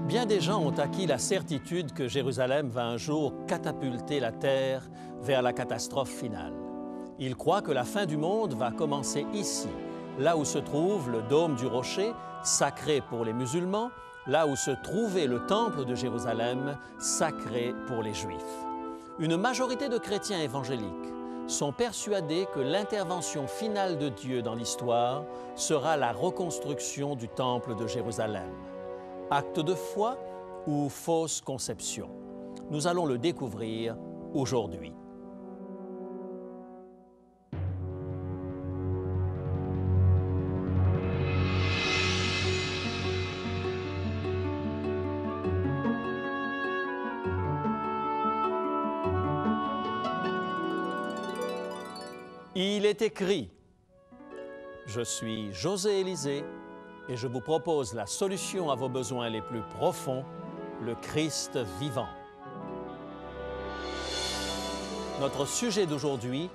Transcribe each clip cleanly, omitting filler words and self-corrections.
Bien des gens ont acquis la certitude que Jérusalem va un jour catapulter la terre vers la catastrophe finale. Ils croient que la fin du monde va commencer ici, là où se trouve le dôme du rocher, sacré pour les musulmans, là où se trouvait le temple de Jérusalem, sacré pour les Juifs. Une majorité de chrétiens évangéliques sont persuadés que l'intervention finale de Dieu dans l'histoire sera la reconstruction du temple de Jérusalem. Acte de foi ou fausse conception? Nous allons le découvrir aujourd'hui. Il est écrit: je suis José Élysée et je vous propose la solution à vos besoins les plus profonds, le Christ vivant. Notre sujet d'aujourd'hui,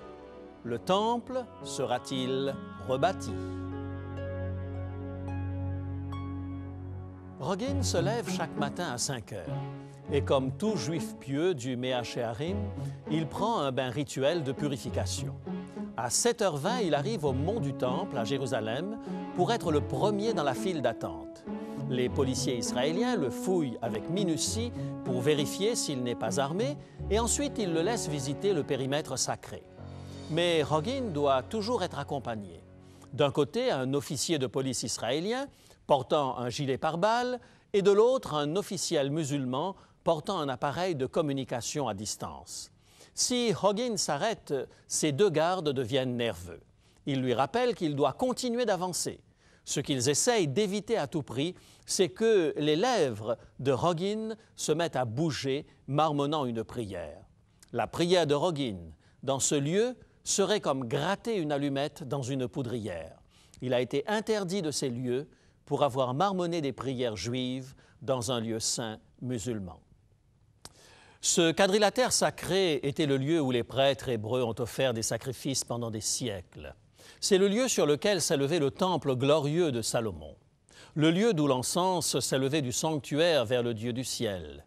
le temple sera-t-il rebâti? Rogin se lève chaque matin à 5 heures. Et comme tout juif pieux du Mea Shearim, il prend un bain rituel de purification. À 7h20, il arrive au mont du Temple, à Jérusalem, pour être le premier dans la file d'attente. Les policiers israéliens le fouillent avec minutie pour vérifier s'il n'est pas armé, et ensuite ils le laissent visiter le périmètre sacré. Mais Rogin doit toujours être accompagné. D'un côté, un officier de police israélien portant un gilet pare-balles, et de l'autre, un officiel musulman portant un appareil de communication à distance. Si Rogin s'arrête, ses deux gardes deviennent nerveux. Ils lui rappellent qu'il doit continuer d'avancer. Ce qu'ils essayent d'éviter à tout prix, c'est que les lèvres de Rogin se mettent à bouger, marmonnant une prière. La prière de Rogin, dans ce lieu, serait comme gratter une allumette dans une poudrière. Il a été interdit de ces lieux pour avoir marmonné des prières juives dans un lieu saint musulman. Ce quadrilatère sacré était le lieu où les prêtres hébreux ont offert des sacrifices pendant des siècles. C'est le lieu sur lequel s'élevait le temple glorieux de Salomon, le lieu d'où l'encens s'élevait du sanctuaire vers le Dieu du ciel.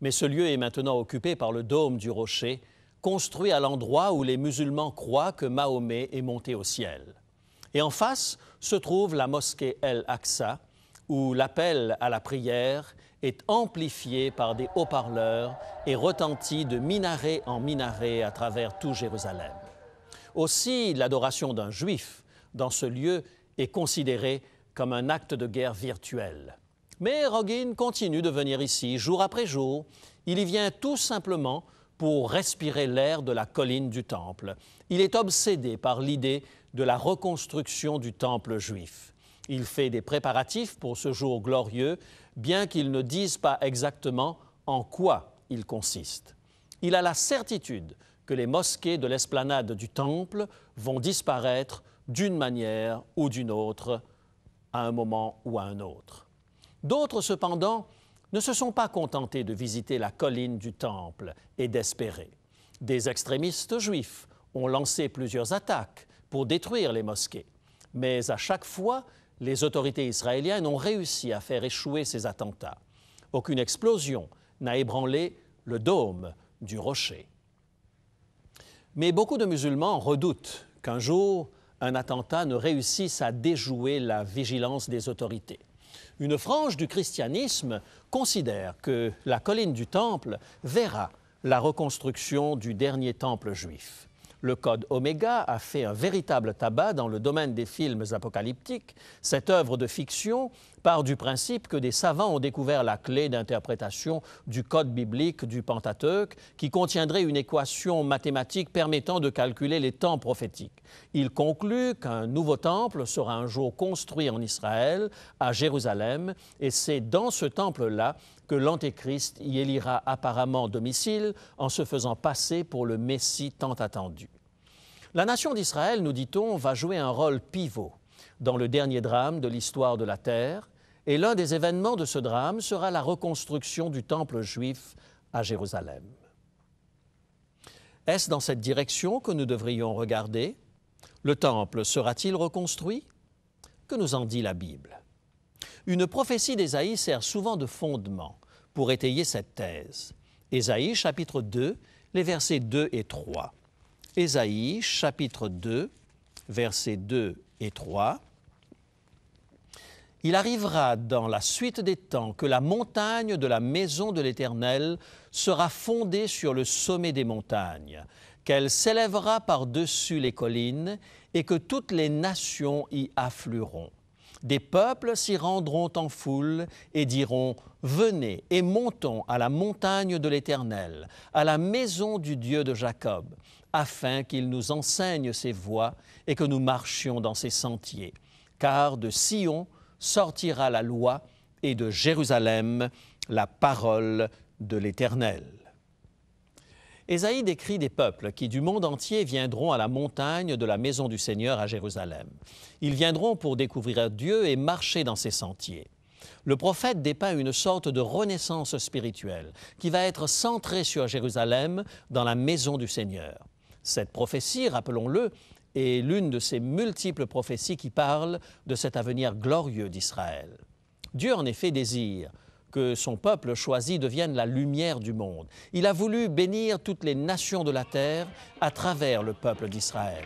Mais ce lieu est maintenant occupé par le dôme du rocher, construit à l'endroit où les musulmans croient que Mahomet est monté au ciel. Et en face se trouve la mosquée El-Aqsa, où l'appel à la prière est amplifié par des haut-parleurs et retentit de minaret en minaret à travers tout Jérusalem. Aussi, l'adoration d'un juif dans ce lieu est considérée comme un acte de guerre virtuel. Mais Rogin continue de venir ici jour après jour. Il y vient tout simplement pour respirer l'air de la colline du temple. Il est obsédé par l'idée de la reconstruction du temple juif. Il fait des préparatifs pour ce jour glorieux, bien qu'il ne dise pas exactement en quoi il consiste. Il a la certitude que les mosquées de l'esplanade du temple vont disparaître d'une manière ou d'une autre, à un moment ou à un autre. D'autres, cependant, ne se sont pas contentés de visiter la colline du temple et d'espérer. Des extrémistes juifs ont lancé plusieurs attaques pour détruire les mosquées. Mais à chaque fois, les autorités israéliennes ont réussi à faire échouer ces attentats. Aucune explosion n'a ébranlé le dôme du rocher. Mais beaucoup de musulmans redoutent qu'un jour, un attentat ne réussisse à déjouer la vigilance des autorités. Une frange du christianisme considère que la colline du Temple verra la reconstruction du dernier temple juif. Le Code Oméga a fait un véritable tabac dans le domaine des films apocalyptiques. Cette œuvre de fiction part du principe que des savants ont découvert la clé d'interprétation du code biblique du Pentateuque qui contiendrait une équation mathématique permettant de calculer les temps prophétiques. Il conclut qu'un nouveau temple sera un jour construit en Israël, à Jérusalem, et c'est dans ce temple-là que l'Antéchrist y élira apparemment domicile en se faisant passer pour le Messie tant attendu. La nation d'Israël, nous dit-on, va jouer un rôle pivot dans le dernier drame de l'histoire de la terre, et l'un des événements de ce drame sera la reconstruction du temple juif à Jérusalem. Est-ce dans cette direction que nous devrions regarder? Le temple sera-t-il reconstruit? Que nous en dit la Bible? Une prophétie d'Ésaïe sert souvent de fondement pour étayer cette thèse. Ésaïe, chapitre 2, les versets 2 et 3. Ésaïe, chapitre 2, versets 2 et 3. « Il arrivera dans la suite des temps que la montagne de la maison de l'Éternel sera fondée sur le sommet des montagnes, qu'elle s'élèvera par-dessus les collines et que toutes les nations y afflueront. Des peuples s'y rendront en foule et diront « Venez et montons à la montagne de l'Éternel, à la maison du Dieu de Jacob, afin qu'il nous enseigne ses voies et que nous marchions dans ses sentiers. Car de Sion sortira la loi et de Jérusalem la parole de l'Éternel. » Ésaïe décrit des peuples qui du monde entier viendront à la montagne de la maison du Seigneur à Jérusalem. Ils viendront pour découvrir Dieu et marcher dans ses sentiers. Le prophète dépeint une sorte de renaissance spirituelle qui va être centrée sur Jérusalem dans la maison du Seigneur. Cette prophétie, rappelons-le, est l'une de ces multiples prophéties qui parlent de cet avenir glorieux d'Israël. Dieu, en effet, désire que son peuple choisi devienne la lumière du monde. Il a voulu bénir toutes les nations de la terre à travers le peuple d'Israël.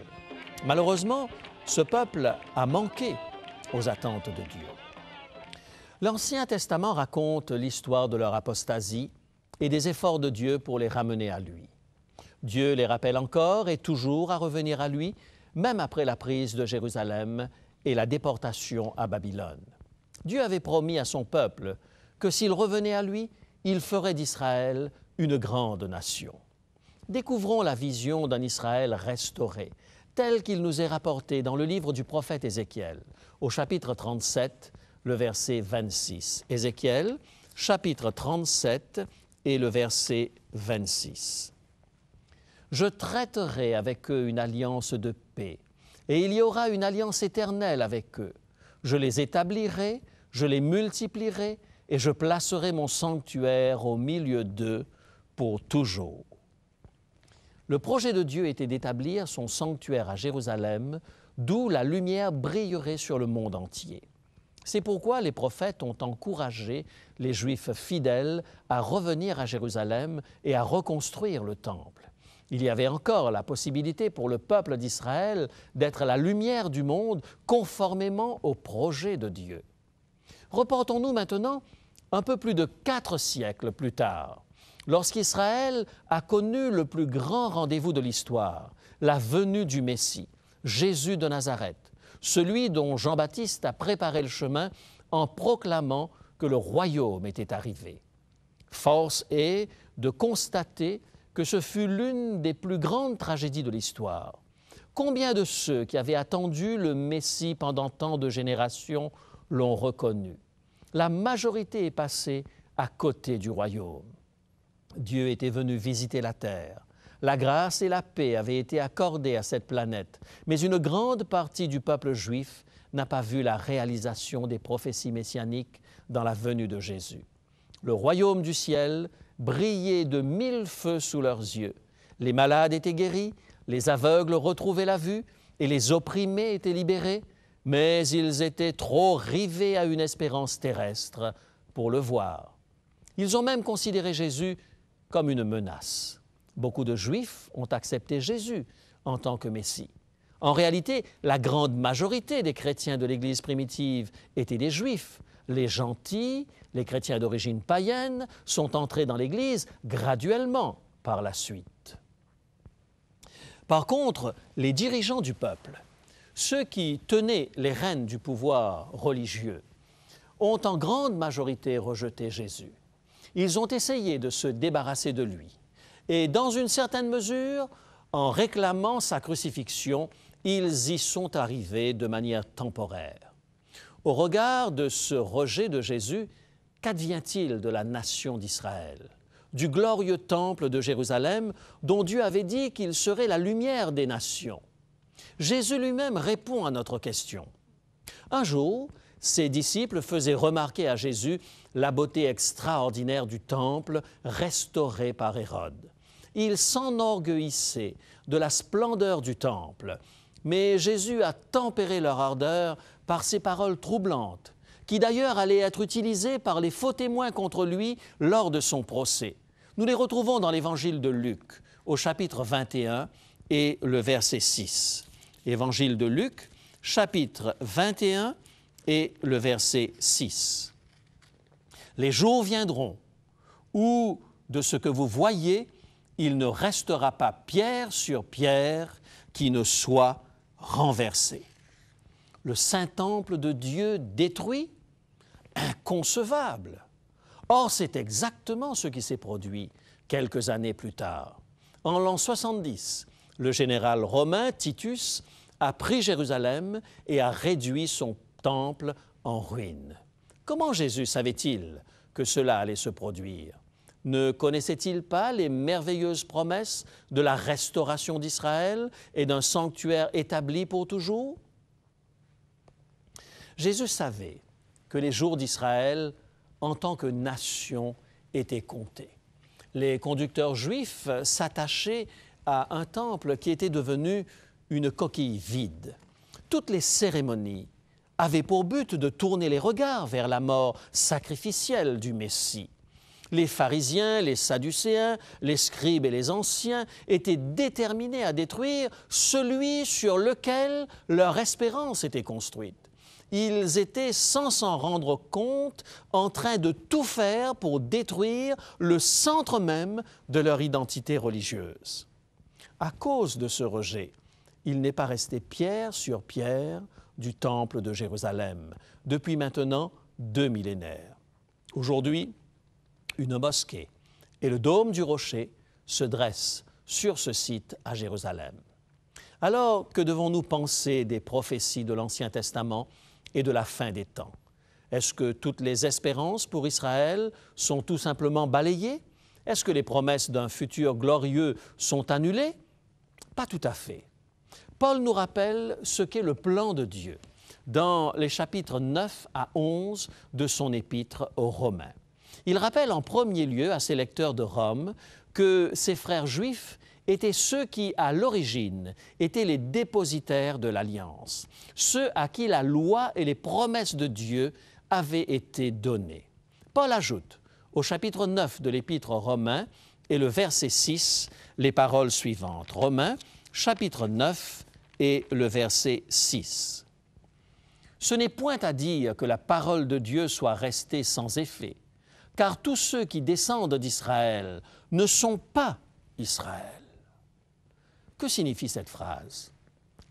Malheureusement, ce peuple a manqué aux attentes de Dieu. L'Ancien Testament raconte l'histoire de leur apostasie et des efforts de Dieu pour les ramener à lui. Dieu les rappelle encore et toujours à revenir à lui, même après la prise de Jérusalem et la déportation à Babylone. Dieu avait promis à son peuple que s'il revenait à lui, il ferait d'Israël une grande nation. Découvrons la vision d'un Israël restauré, tel qu'il nous est rapporté dans le livre du prophète Ézéchiel, au chapitre 37, le verset 26. Ézéchiel, chapitre 37 et le verset 26. « Je traiterai avec eux une alliance de paix, et il y aura une alliance éternelle avec eux. Je les établirai, je les multiplierai, et je placerai mon sanctuaire au milieu d'eux pour toujours. » Le projet de Dieu était d'établir son sanctuaire à Jérusalem, d'où la lumière brillerait sur le monde entier. C'est pourquoi les prophètes ont encouragé les Juifs fidèles à revenir à Jérusalem et à reconstruire le temple. Il y avait encore la possibilité pour le peuple d'Israël d'être la lumière du monde conformément au projet de Dieu. Reportons-nous maintenant un peu plus de 4 siècles plus tard, lorsqu'Israël a connu le plus grand rendez-vous de l'histoire, la venue du Messie, Jésus de Nazareth, celui dont Jean-Baptiste a préparé le chemin en proclamant que le royaume était arrivé. Force est de constater que ce fut l'une des plus grandes tragédies de l'histoire. Combien de ceux qui avaient attendu le Messie pendant tant de générations l'ont reconnu? La majorité est passée à côté du royaume. Dieu était venu visiter la terre. La grâce et la paix avaient été accordées à cette planète, mais une grande partie du peuple juif n'a pas vu la réalisation des prophéties messianiques dans la venue de Jésus. Le royaume du ciel brillait de 1000 feux sous leurs yeux. Les malades étaient guéris, les aveugles retrouvaient la vue et les opprimés étaient libérés, mais ils étaient trop rivés à une espérance terrestre pour le voir. Ils ont même considéré Jésus comme une menace. Beaucoup de Juifs ont accepté Jésus en tant que Messie. En réalité, la grande majorité des chrétiens de l'Église primitive étaient des Juifs. Les gentils, les chrétiens d'origine païenne, sont entrés dans l'Église graduellement par la suite. Par contre, les dirigeants du peuple, ceux qui tenaient les rênes du pouvoir religieux, ont en grande majorité rejeté Jésus. Ils ont essayé de se débarrasser de lui. Et dans une certaine mesure, en réclamant sa crucifixion, ils y sont arrivés de manière temporaire. Au regard de ce rejet de Jésus, qu'advient-il de la nation d'Israël, du glorieux temple de Jérusalem dont Dieu avait dit qu'il serait la lumière des nations? Jésus lui-même répond à notre question. Un jour, ses disciples faisaient remarquer à Jésus la beauté extraordinaire du temple restauré par Hérode. Ils s'enorgueillissaient de la splendeur du temple, mais Jésus a tempéré leur ardeur par ces paroles troublantes qui d'ailleurs allaient être utilisés par les faux témoins contre lui lors de son procès. Nous les retrouvons dans l'Évangile de Luc, au chapitre 21 et le verset 6. Évangile de Luc, chapitre 21 et le verset 6. « Les jours viendront où, de ce que vous voyez, il ne restera pas pierre sur pierre qui ne soit renversé. » Le Saint-Temple de Dieu détruit? Inconcevable! Or, c'est exactement ce qui s'est produit quelques années plus tard. En l'an 70, le général romain Titus a pris Jérusalem et a réduit son temple en ruine. Comment Jésus savait-il que cela allait se produire? Ne connaissait-il pas les merveilleuses promesses de la restauration d'Israël et d'un sanctuaire établi pour toujours? Jésus savait que les jours d'Israël, en tant que nation, étaient comptés. Les conducteurs juifs s'attachaient à un temple qui était devenu une coquille vide. Toutes les cérémonies avaient pour but de tourner les regards vers la mort sacrificielle du Messie. Les pharisiens, les sadducéens, les scribes et les anciens étaient déterminés à détruire celui sur lequel leur espérance était construite. Ils étaient, sans s'en rendre compte, en train de tout faire pour détruire le centre même de leur identité religieuse. À cause de ce rejet, il n'est pas resté pierre sur pierre du temple de Jérusalem, depuis maintenant 2 millénaires. Aujourd'hui, une mosquée et le dôme du rocher se dressent sur ce site à Jérusalem. Alors, que devons-nous penser des prophéties de l'Ancien Testament et de la fin des temps? Est-ce que toutes les espérances pour Israël sont tout simplement balayées? Est-ce que les promesses d'un futur glorieux sont annulées? Pas tout à fait. Paul nous rappelle ce qu'est le plan de Dieu dans les chapitres 9 à 11 de son épître aux Romains. Il rappelle en premier lieu à ses lecteurs de Rome que ses frères juifs étaient ceux qui, à l'origine, étaient les dépositaires de l'Alliance, ceux à qui la loi et les promesses de Dieu avaient été données. Paul ajoute au chapitre 9 de l'Épître aux Romains et le verset 6 les paroles suivantes. Romains, chapitre 9 et le verset 6. « Ce n'est point à dire que la parole de Dieu soit restée sans effet, car tous ceux qui descendent d'Israël ne sont pas Israël. » Que signifie cette phrase?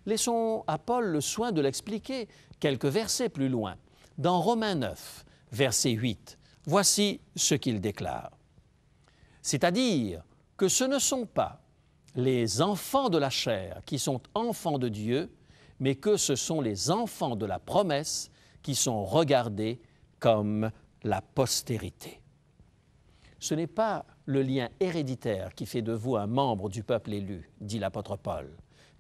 Laissons à Paul le soin de l'expliquer quelques versets plus loin. Dans Romains 9, verset 8, voici ce qu'il déclare. « C'est-à-dire que ce ne sont pas les enfants de la chair qui sont enfants de Dieu, mais que ce sont les enfants de la promesse qui sont regardés comme la postérité. » Ce n'est pas le lien héréditaire qui fait de vous un membre du peuple élu, dit l'apôtre Paul,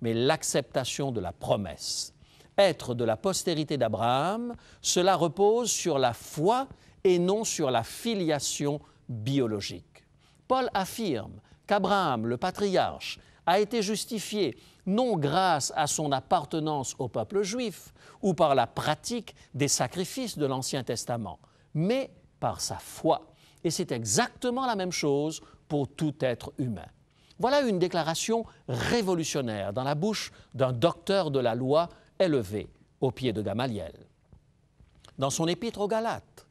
mais l'acceptation de la promesse. Être de la postérité d'Abraham, cela repose sur la foi et non sur la filiation biologique. Paul affirme qu'Abraham, le patriarche, a été justifié non grâce à son appartenance au peuple juif ou par la pratique des sacrifices de l'Ancien Testament, mais par sa foi. Et c'est exactement la même chose pour tout être humain. Voilà une déclaration révolutionnaire dans la bouche d'un docteur de la loi élevé au pied de Gamaliel. Dans son épître aux Galates,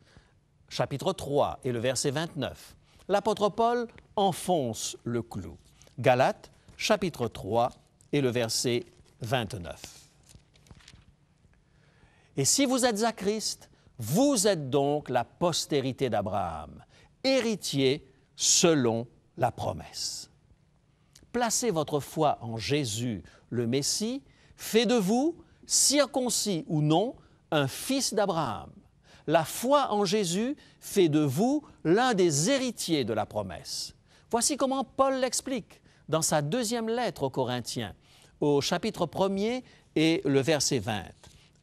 chapitre 3 et le verset 29, l'apôtre Paul enfonce le clou. Galates, chapitre 3 et le verset 29. « Et si vous êtes à Christ, vous êtes donc la postérité d'Abraham, héritier selon la promesse. » Placez votre foi en Jésus, le Messie, fait de vous, circoncis ou non, un fils d'Abraham. La foi en Jésus fait de vous l'un des héritiers de la promesse. Voici comment Paul l'explique dans sa deuxième lettre aux Corinthiens, au chapitre 1er et le verset 20.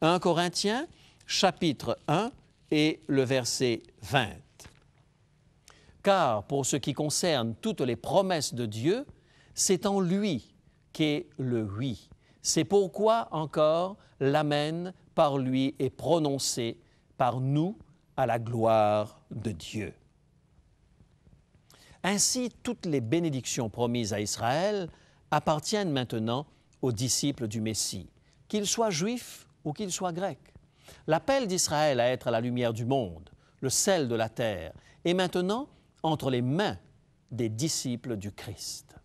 1 Corinthiens, chapitre 1 et le verset 20. « Car pour ce qui concerne toutes les promesses de Dieu, c'est en lui qu'est le oui. C'est pourquoi encore l'Amen par lui est prononcé par nous à la gloire de Dieu. Ainsi, toutes les bénédictions promises à Israël appartiennent maintenant aux disciples du Messie, qu'ils soient juifs ou qu'ils soient grecs. L'appel d'Israël à être la lumière du monde, le sel de la terre, est maintenant entre les mains des disciples du Christ.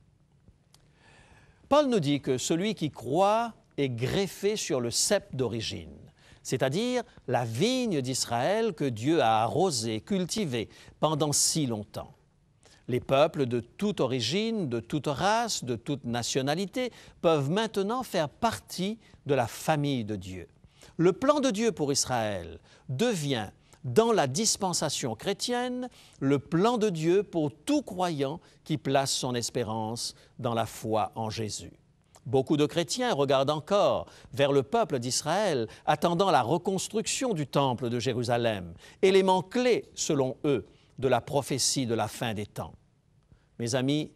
Paul nous dit que celui qui croit est greffé sur le cep d'origine, c'est-à-dire la vigne d'Israël que Dieu a arrosée, cultivée pendant si longtemps. Les peuples de toute origine, de toute race, de toute nationalité peuvent maintenant faire partie de la famille de Dieu. Le plan de Dieu pour Israël devient, dans la dispensation chrétienne, le plan de Dieu pour tout croyant qui place son espérance dans la foi en Jésus. Beaucoup de chrétiens regardent encore vers le peuple d'Israël, attendant la reconstruction du temple de Jérusalem, élément clé, selon eux, de la prophétie de la fin des temps. Mes amis,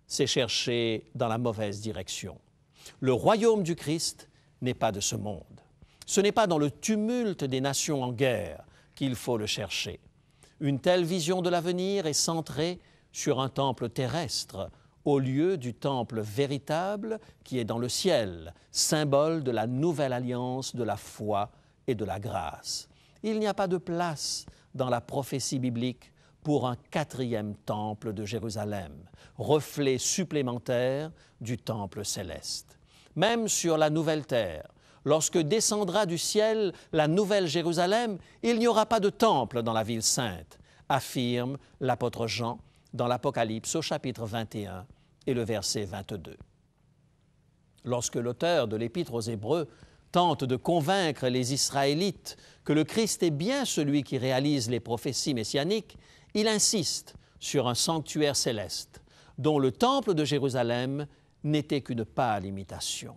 c'est chercher dans la mauvaise direction. Le royaume du Christ n'est pas de ce monde. Ce n'est pas dans le tumulte des nations en guerre qu'il faut le chercher. Une telle vision de l'avenir est centrée sur un temple terrestre, au lieu du temple véritable qui est dans le ciel, symbole de la nouvelle alliance de la foi et de la grâce. Il n'y a pas de place dans la prophétie biblique pour un quatrième temple de Jérusalem, reflet supplémentaire du temple céleste. Même sur la nouvelle terre, lorsque descendra du ciel la nouvelle Jérusalem, il n'y aura pas de temple dans la ville sainte, affirme l'apôtre Jean dans l'Apocalypse au chapitre 21 et le verset 22. Lorsque l'auteur de l'Épître aux Hébreux tente de convaincre les Israélites que le Christ est bien celui qui réalise les prophéties messianiques, il insiste sur un sanctuaire céleste dont le temple de Jérusalem n'était qu'une pâle imitation.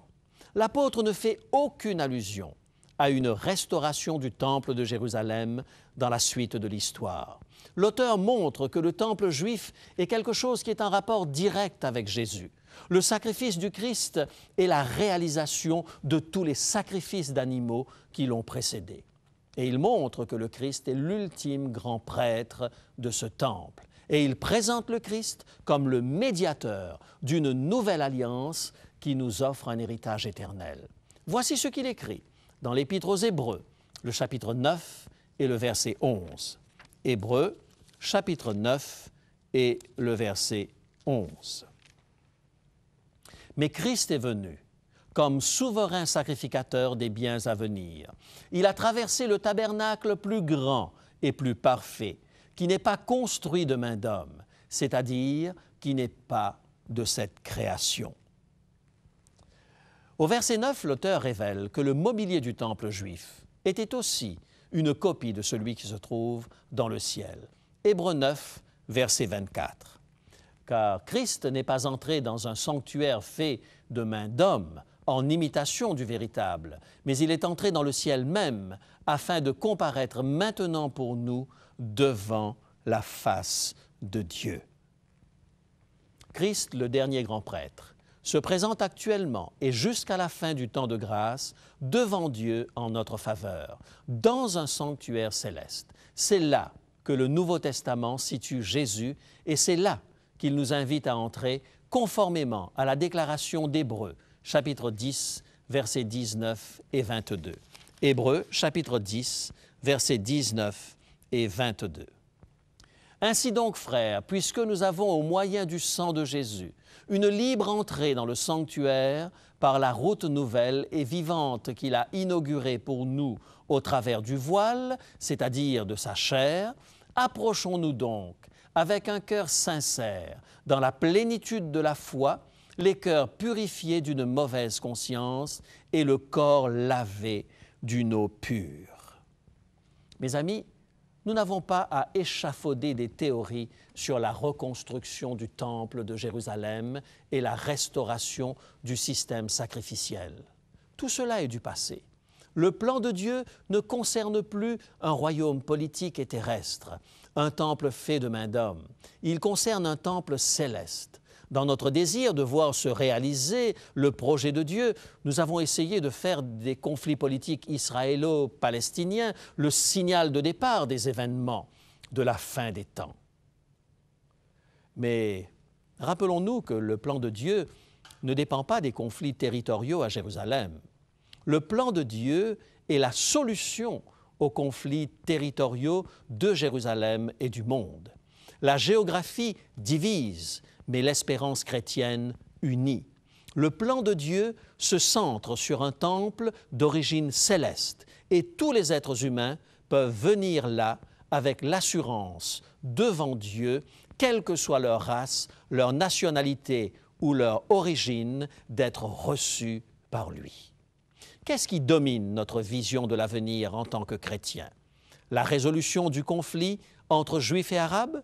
L'apôtre ne fait aucune allusion à une restauration du temple de Jérusalem dans la suite de l'histoire. L'auteur montre que le temple juif est quelque chose qui est en rapport direct avec Jésus. Le sacrifice du Christ est la réalisation de tous les sacrifices d'animaux qui l'ont précédé. Et il montre que le Christ est l'ultime grand prêtre de ce temple. Et il présente le Christ comme le médiateur d'une nouvelle alliance qui nous offre un héritage éternel. Voici ce qu'il écrit dans l'Épître aux Hébreux, le chapitre 9 et le verset 11. Hébreux, chapitre 9 et le verset 11. « Mais Christ est venu comme souverain sacrificateur des biens à venir. Il a traversé le tabernacle plus grand et plus parfait, qui n'est pas construit de main d'homme, c'est-à-dire qui n'est pas de cette création. » Au verset 9, l'auteur révèle que le mobilier du temple juif était aussi une copie de celui qui se trouve dans le ciel. Hébreux 9, verset 24. Car Christ n'est pas entré dans un sanctuaire fait de main d'homme, en imitation du véritable, mais il est entré dans le ciel même, afin de comparaître maintenant pour nous devant la face de Dieu. Christ, le dernier grand prêtre, se présente actuellement et jusqu'à la fin du temps de grâce devant Dieu en notre faveur, dans un sanctuaire céleste. C'est là que le Nouveau Testament situe Jésus et c'est là qu'il nous invite à entrer conformément à la déclaration d'Hébreux, chapitre 10, versets 19 et 22. Hébreux, chapitre 10, versets 19 et 22. Ainsi donc, frères, puisque nous avons au moyen du sang de Jésus une libre entrée dans le sanctuaire par la route nouvelle et vivante qu'il a inaugurée pour nous au travers du voile, c'est-à-dire de sa chair, approchons-nous donc avec un cœur sincère, dans la plénitude de la foi, les cœurs purifiés d'une mauvaise conscience et le corps lavé d'une eau pure. Mes amis, nous n'avons pas à échafauder des théories sur la reconstruction du temple de Jérusalem et la restauration du système sacrificiel. Tout cela est du passé. Le plan de Dieu ne concerne plus un royaume politique et terrestre, un temple fait de main d'homme. Il concerne un temple céleste, Dans notre désir de voir se réaliser le projet de Dieu, nous avons essayé de faire des conflits politiques israélo-palestiniens le signal de départ des événements de la fin des temps. Mais rappelons-nous que le plan de Dieu ne dépend pas des conflits territoriaux à Jérusalem. Le plan de Dieu est la solution aux conflits territoriaux de Jérusalem et du monde. La géographie divise, mais l'espérance chrétienne unit. Le plan de Dieu se centre sur un temple d'origine céleste et tous les êtres humains peuvent venir là avec l'assurance devant Dieu, quelle que soit leur race, leur nationalité ou leur origine, d'être reçus par lui. Qu'est-ce qui domine notre vision de l'avenir en tant que chrétiens? La résolution du conflit entre Juifs et Arabes?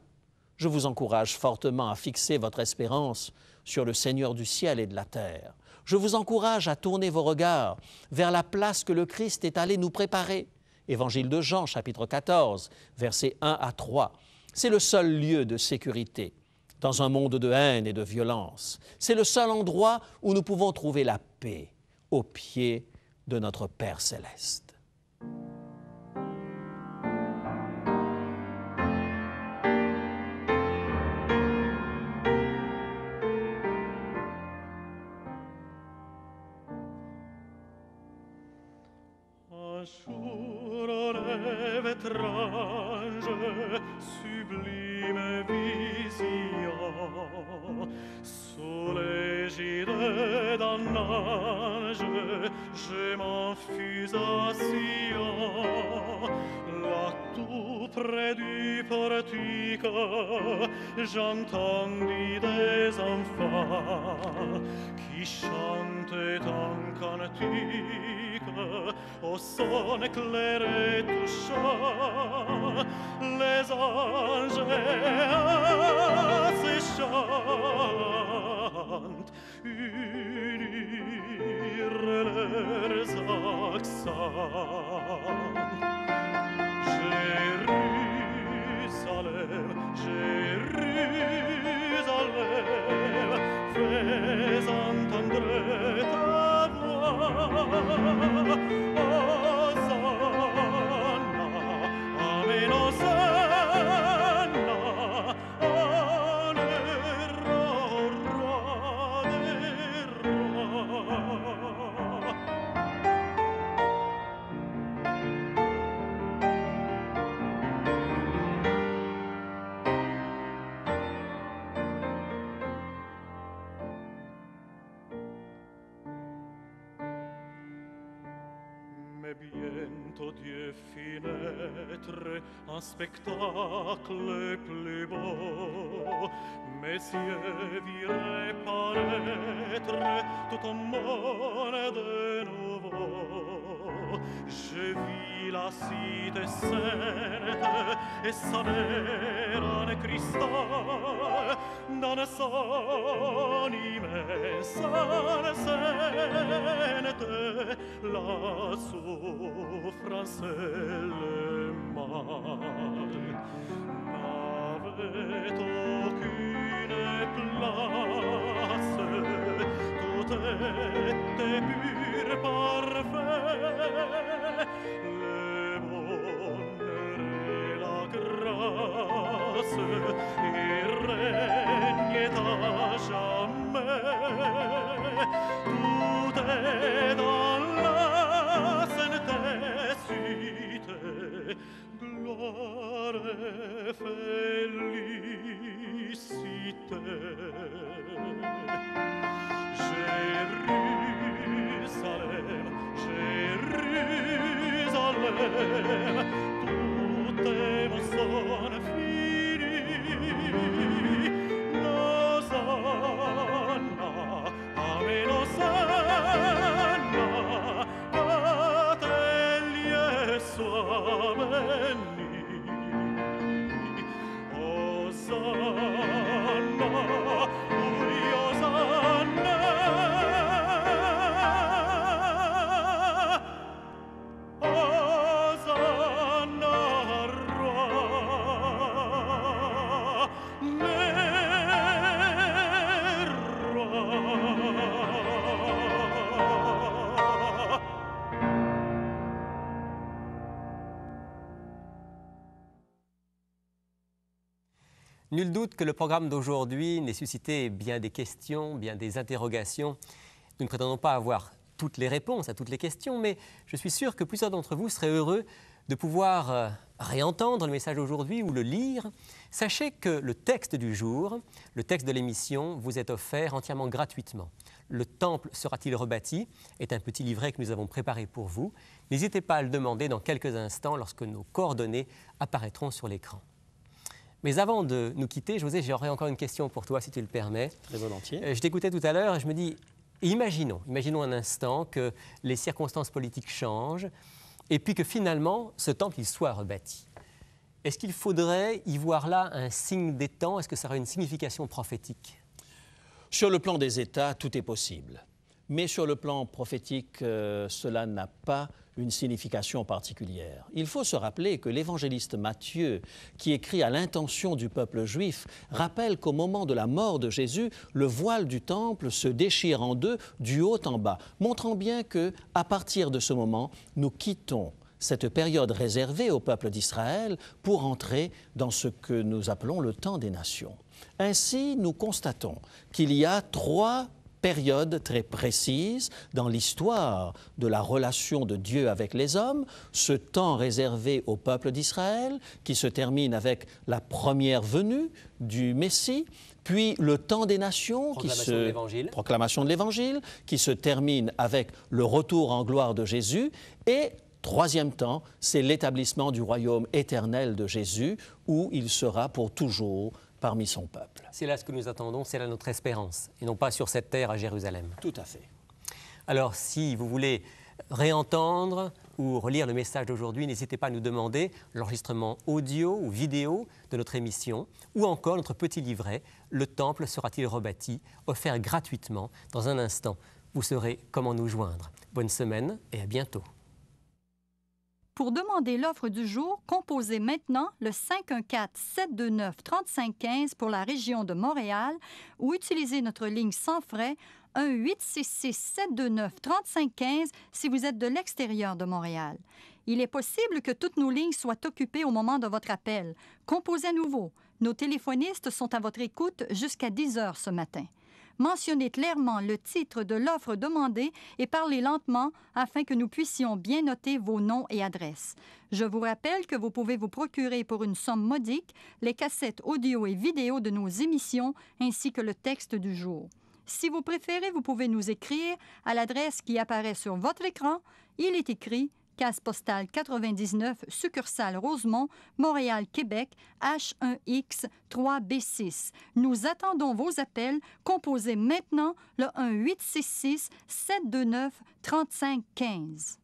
Je vous encourage fortement à fixer votre espérance sur le Seigneur du ciel et de la terre. Je vous encourage à tourner vos regards vers la place que le Christ est allé nous préparer. Évangile de Jean, chapitre 14, versets 1 à 3. C'est le seul lieu de sécurité dans un monde de haine et de violence. C'est le seul endroit où nous pouvons trouver la paix aux pieds de notre Père céleste. Un jour un rêve étrange, sublime vision, sous l'égide d'un ange, je m'enfus à Sion. Là tout près du portique, j'entendis des enfants qui chantaient un cantique au son clair et touchant. Les anges s'échantent, unirent leurs accents. Jérusalem, Jérusalem, fais entendre ta voix. Hosanna, Amen, Hosanna, honneur au roi des rois. Mais bientôt Dieu fit naître un spectacle plus beau. Mes yeux virent paraître tout un monde de nouveau. Je vis la cité sainte et sa mer en cristal, dans son immense enceinte, la souffrance et le mal n'avaient aucune place. Tout était pur, parfait, le bonheur et la grâce, il régnait à jamais. Tout est dans la sainte cité, gloire et félicité. Jérusalem, Jérusalem, tout est mon son fini. Hosanna, Amen, Hosanna, que tes lieux soient bénis. Hosanna, oui, Hosanna. Hosanna, roi. Nul doute que le programme d'aujourd'hui nécessitait bien des questions, bien des interrogations. Nous ne prétendons pas avoir toutes les réponses à toutes les questions, mais je suis sûr que plusieurs d'entre vous seraient heureux de pouvoir réentendre le message d'aujourd'hui ou le lire. Sachez que le texte du jour, le texte de l'émission, vous est offert entièrement gratuitement. Le temple sera-t-il rebâti est un petit livret que nous avons préparé pour vous. N'hésitez pas à le demander dans quelques instants lorsque nos coordonnées apparaîtront sur l'écran. Mais avant de nous quitter, José, j'aurais encore une question pour toi, si tu le permets. Très volontiers. Je t'écoutais tout à l'heure et je me dis, imaginons un instant que les circonstances politiques changent et puis que finalement, ce temple il soit rebâti. Est-ce qu'il faudrait y voir là un signe des temps? Est-ce que ça aurait une signification prophétique? Sur le plan des États, tout est possible. Mais sur le plan prophétique, cela n'a pas une signification particulière. Il faut se rappeler que l'évangéliste Matthieu, qui écrit à l'intention du peuple juif, rappelle qu'au moment de la mort de Jésus, le voile du temple se déchire en deux du haut en bas, montrant bien que, à partir de ce moment, nous quittons cette période réservée au peuple d'Israël pour entrer dans ce que nous appelons le temps des nations. Ainsi, nous constatons qu'il y a trois période très précise dans l'histoire de la relation de Dieu avec les hommes, ce temps réservé au peuple d'Israël qui se termine avec la première venue du Messie, puis le temps des nations, proclamation de l'Évangile, qui se termine avec le retour en gloire de Jésus, et troisième temps, c'est l'établissement du royaume éternel de Jésus, où il sera pour toujours parmi son peuple. C'est là ce que nous attendons, c'est là notre espérance, et non pas sur cette terre à Jérusalem. Tout à fait. Alors, si vous voulez réentendre ou relire le message d'aujourd'hui, n'hésitez pas à nous demander l'enregistrement audio ou vidéo de notre émission, ou encore notre petit livret « Le temple sera-t-il rebâti ?», offert gratuitement. Dans un instant, vous saurez comment nous joindre. Bonne semaine et à bientôt. Pour demander l'offre du jour, composez maintenant le 514-729-3515 pour la région de Montréal ou utilisez notre ligne sans frais 1-866-729-3515 si vous êtes de l'extérieur de Montréal. Il est possible que toutes nos lignes soient occupées au moment de votre appel. Composez à nouveau. Nos téléphonistes sont à votre écoute jusqu'à 10 heures ce matin. Mentionnez clairement le titre de l'offre demandée et parlez lentement afin que nous puissions bien noter vos noms et adresses. Je vous rappelle que vous pouvez vous procurer pour une somme modique les cassettes audio et vidéo de nos émissions ainsi que le texte du jour. Si vous préférez, vous pouvez nous écrire à l'adresse qui apparaît sur votre écran. Il est écrit Case postale 99, succursale Rosemont, Montréal, Québec, H1X 3B6. Nous attendons vos appels. Composez maintenant le 1-866-729-3515.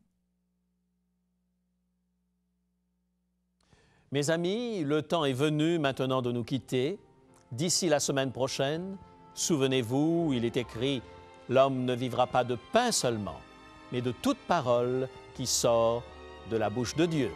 Mes amis, le temps est venu maintenant de nous quitter. D'ici la semaine prochaine, souvenez-vous, il est écrit « L'homme ne vivra pas de pain seulement, mais de toute parole qui sort de la bouche de Dieu. »